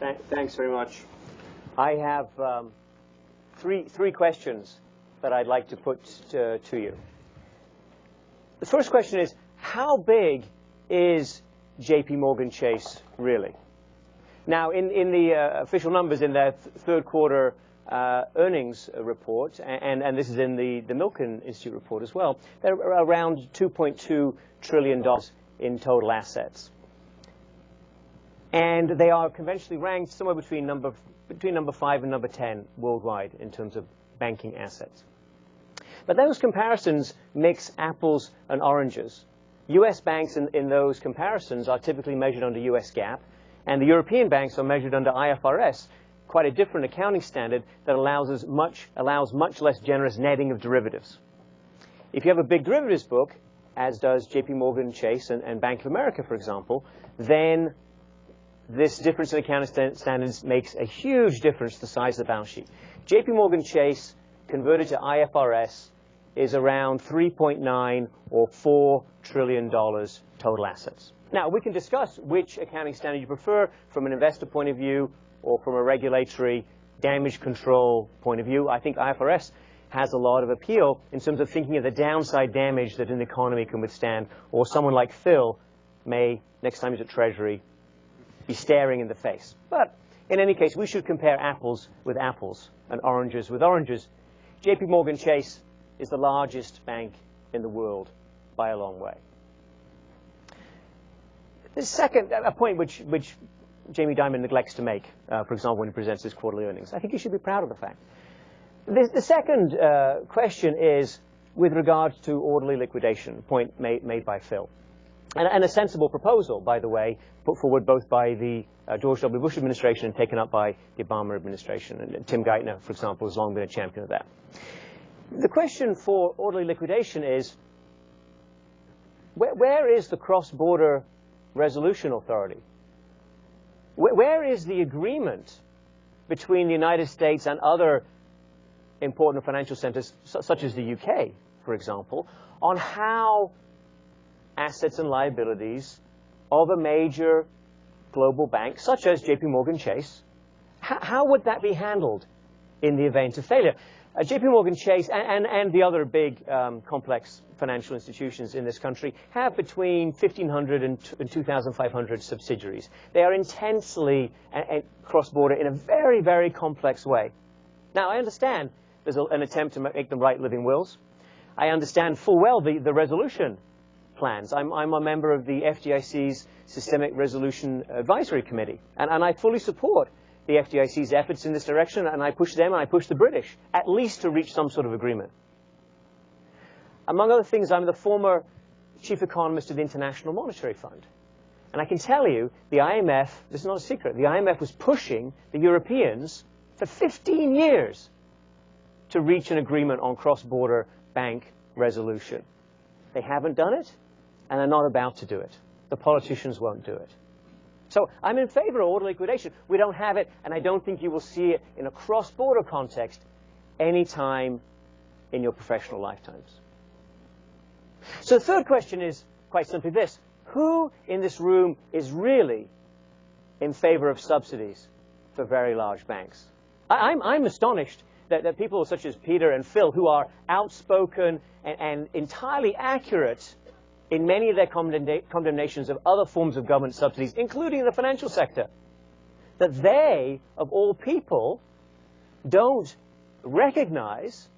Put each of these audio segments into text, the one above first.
Thanks very much. I have three questions that I'd like to put to you. The first question is, how big is JP Morgan Chase really? Now, in the official numbers in their third quarter earnings report, and this is in the MIken Instiute report as well, they're around $2.2 trillion in total assets. And they are conventionally ranked somewhere between number 5 and number 10 worldwide in terms of banking assets. But those comparisons mix apples and oranges. U.S. banks in those comparisons are typically measured under U.S. GAAP, and the European banks are measured under IFRS, quite a different accounting standard that allows much less generous netting of derivatives. If you have a big derivatives book, as does JP Morgan Chase and Bank of America, for example, then this difference in accounting standards makes a huge difference to the size of the balance sheet. JP Morgan Chase, converted to IFRS, is around 3.9 or $4 trillion total assets. Now, we can discuss which accounting standard you prefer from an investor point of view or from a regulatory damage control point of view. I think IFRS has a lot of appeal in terms of thinking of the downside damage that an economy can withstand, or someone like Phil may, next time he's at Treasury, be staring in the face. But in any case, we should compare apples with apples and oranges with oranges. JP Morgan Chase is the largest bank in the world by a long way. The second, a point which Jamie Dimon neglects to make, for example, when he presents his quarterly earnings, I think he should be proud of the fact. The second question is with regard to orderly liquidation, a point made by Phil. And a sensible proposal, by the way, put forward both by the George W. Bush administration and taken up by the Obama administration. And Tim Geithner, for example, has long been a champion of that. The question for orderly liquidation is, where is the cross-border resolution authority? Where is the agreement between the United States and other important financial centers, such as the UK, for example, on how assets and liabilities of a major global bank, such as JP Morgan Chase, how would that be handled in the event of failure? JP Morgan Chase and the other big complex financial institutions in this country have between 1,500 and 2,500 subsidiaries. They are intensely cross-border in a very, very complex way. Now, I understand there's an attempt to make them write living wills. I understand full well the resolution plans. I'm a member of the FDIC's Systemic Resolution Advisory Committee, and I fully support the FDIC's efforts in this direction, and I push them and I push the British, at least to reach some sort of agreement. Among other things, I'm the former chief economist of the International Monetary Fund. And I can tell you, the IMF, this is not a secret, the IMF was pushing the Europeans for 15 years to reach an agreement on cross-border bank resolution. They haven't done it, and they're not about to do it. The politicians won't do it. So I'm in favor of orderly liquidation. We don't have it, and I don't think you will see it in a cross-border context any time in your professional lifetimes. So the third question is quite simply this. Who in this room is really in favor of subsidies for very large banks? I'm astonished that people such as Peter and Phil, who are outspoken and entirely accurate in many of their condemnations of other forms of government subsidies, including the financial sector, that they, of all people, don't recognize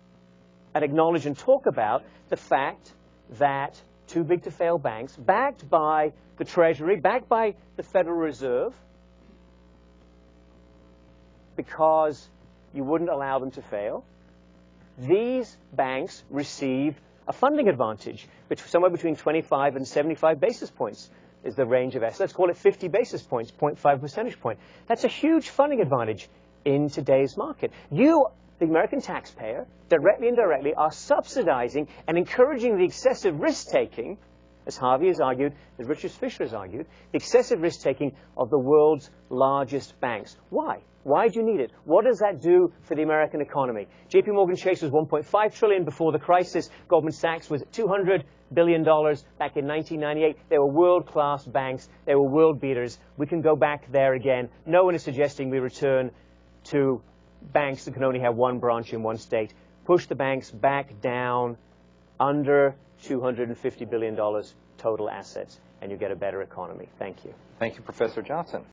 and acknowledge and talk about the fact that too big to fail banks, backed by the Treasury, backed by the Federal Reserve, because you wouldn't allow them to fail, these banks receive a funding advantage, somewhere between 25 and 75 basis points is the range of assets. Let's call it 50 basis points, 0.5 percentage point. That's a huge funding advantage in today's market. You, the American taxpayer, directly and indirectly, are subsidizing and encouraging the excessive risk-taking, as Harvey has argued, as Richard Fisher has argued, the excessive risk-taking of the world's largest banks. Why? Why do you need it? What does that do for the American economy? JP Morgan Chase was $1.5 trillion before the crisis. Goldman Sachs was $200 billion back in 1998. They were world-class banks. They were world beaters. We can go back there again. No one is suggesting we return to banks that can only have one branch in one state. Push the banks back down under $250 billion total assets, and you get a better economy. Thank you. Thank you, Professor Johnson.